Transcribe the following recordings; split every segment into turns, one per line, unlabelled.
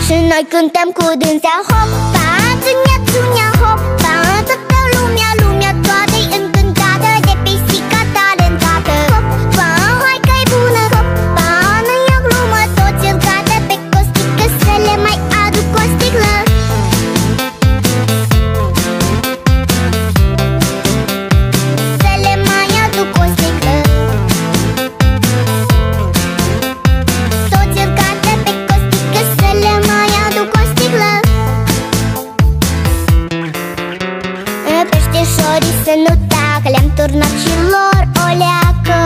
Și noi cântăm cu dânsea hopa, țunia, țunia, hopa. Toată lumea, lumea toată-i încântată de pisica talentată. Hopa, hai că-i bună, hopa, nu-i o glumă, toți îl cată pe Costică să le mai aduc o sticlă. Să le mai aduc o sticlă. Toți îl cată pe Costică să le mai aduc o sticlă. Peștișorii să nu tacă, le-am turnat și lor o leacă.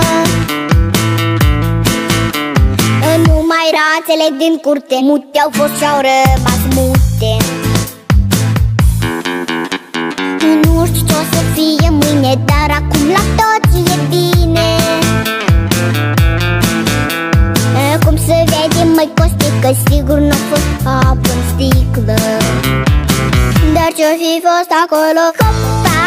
Numai rațele din curte mute au fost și-au rămas mute. Nu știu ce-o să fie mâine, dar acum la toți e bine. Cum să vede, măi Costică, sigur n-a fost apă în sticlă. Dar ce-o fi fost acolo, hopa,